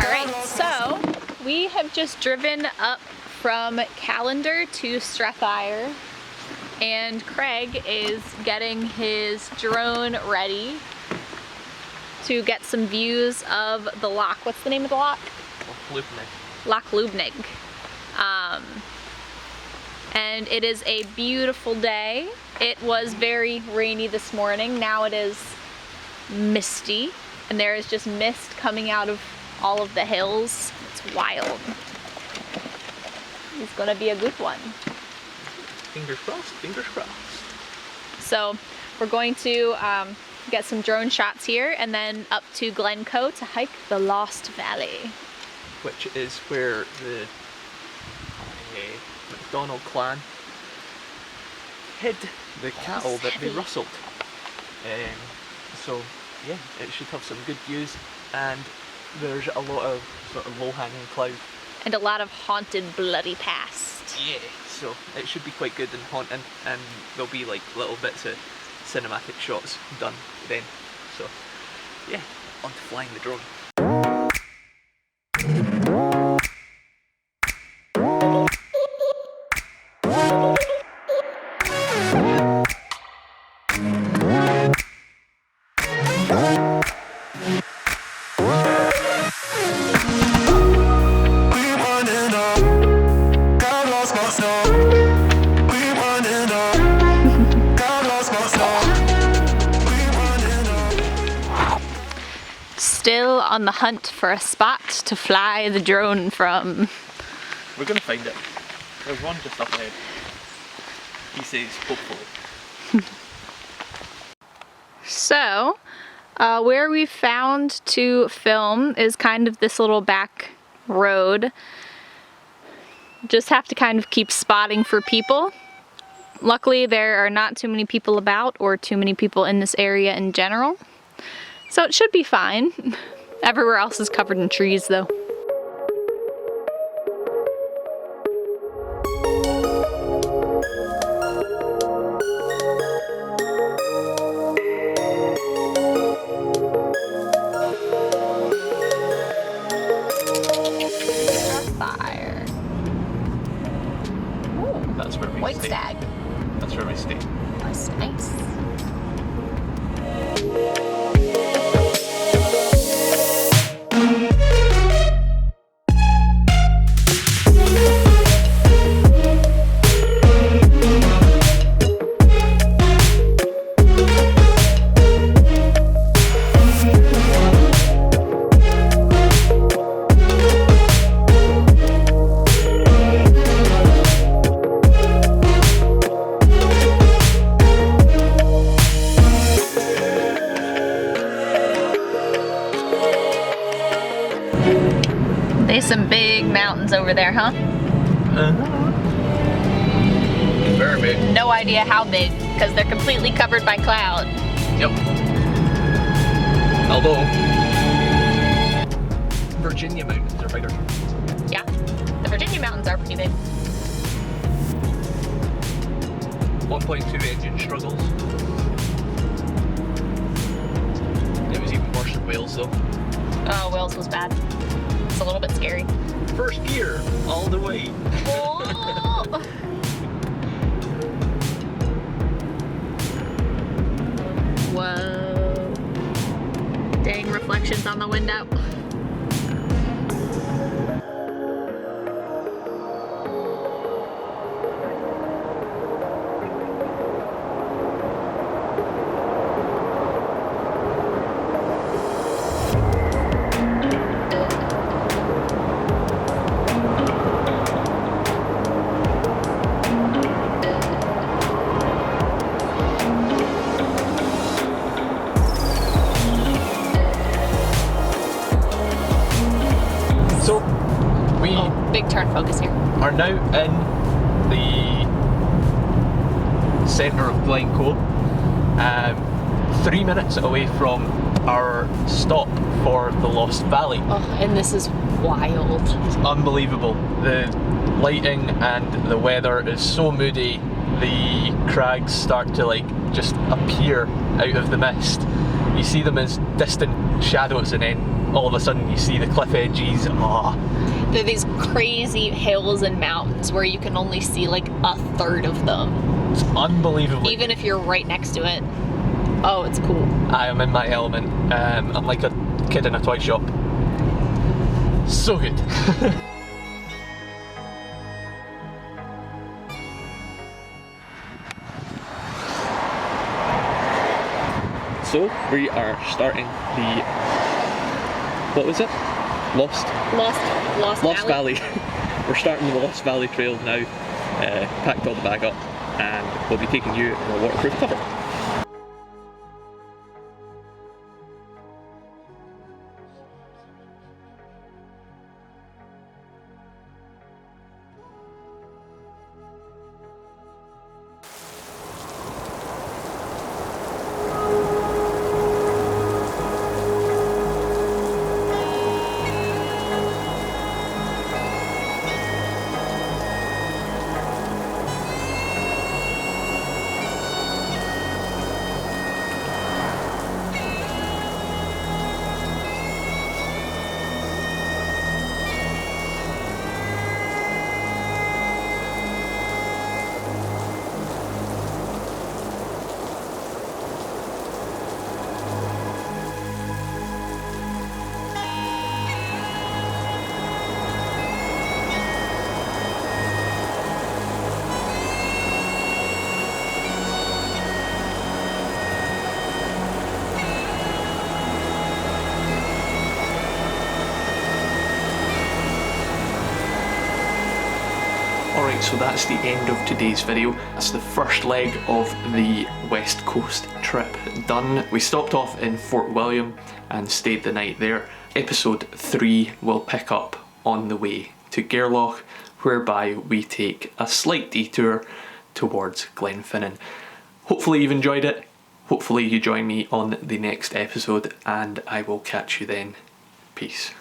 Alright, so we have just driven up from Calendar to Strathyre, and Craig is getting his drone ready to get some views of the loch. What's the name of the loch? Loch Lubnig. And it is a beautiful day. It was very rainy this morning. Now it is misty, and there is just mist coming out of all of the hills. It's wild. It's gonna be a good one. Fingers crossed, fingers crossed. So we're going to get some drone shots here and then up to Glencoe to hike the Lost Valley. Which is where the MacDonald clan hid the cattle that they rustled. So yeah, it should have some good views, and there's a lot of sort of low-hanging cloud. And a lot of haunted bloody past. Yeah, so it should be quite good and haunting, and there'll be like little bits of cinematic shots done then. So yeah, on to flying the drone. Still on the hunt for a spot to fly the drone from. We're gonna find it. There's one just up ahead. He says, hopefully. So, where we found to film is kind of this little back road. Just have to kind of keep spotting for people. Luckily, there are not too many people about, or too many people in this area in general. So it should be fine. Everywhere else is covered in trees though. Strathyre. That's where we White stay. stag. That's where we stay. That's nice. There's some big mountains over there, huh? Very big. No idea how big, because they're completely covered by cloud. Yep. Although Virginia mountains are bigger. Yeah, the Virginia mountains are pretty big. 1.2 engine struggles. It was even worse in Wales though. Oh, Wales was bad. It's a little bit scary. First gear, all the way. Oh. Whoa. Dang reflections on the window. So we Big turn focus here. are now in the centre of Glencoe, 3 minutes away from our stop for the Lost Valley. Oh, and this is wild. It's unbelievable. The lighting and the weather is so moody. The crags start to like just appear out of the mist. you see them as distant shadows, and then all of a sudden you see the cliff edges. Oh. There are these crazy hills and mountains where you can only see like a third of them. It's unbelievable. Even if you're right next to it. Oh, it's cool. I am in my element. I'm like a kid in a toy shop. So good. So we are starting the, what was it? Lost Valley. We're starting the Lost Valley Trail now. Packed all the bag up, and we'll be taking you in a waterproof cover. Alright, so that's the end of today's video. That's the first leg of the West Coast trip done. We stopped off in Fort William and stayed the night there. Episode 3 will pick up on the way to Gairloch, whereby we take a slight detour towards Glenfinnan. Hopefully you've enjoyed it. Hopefully you join me on the next episode, and I will catch you then. Peace.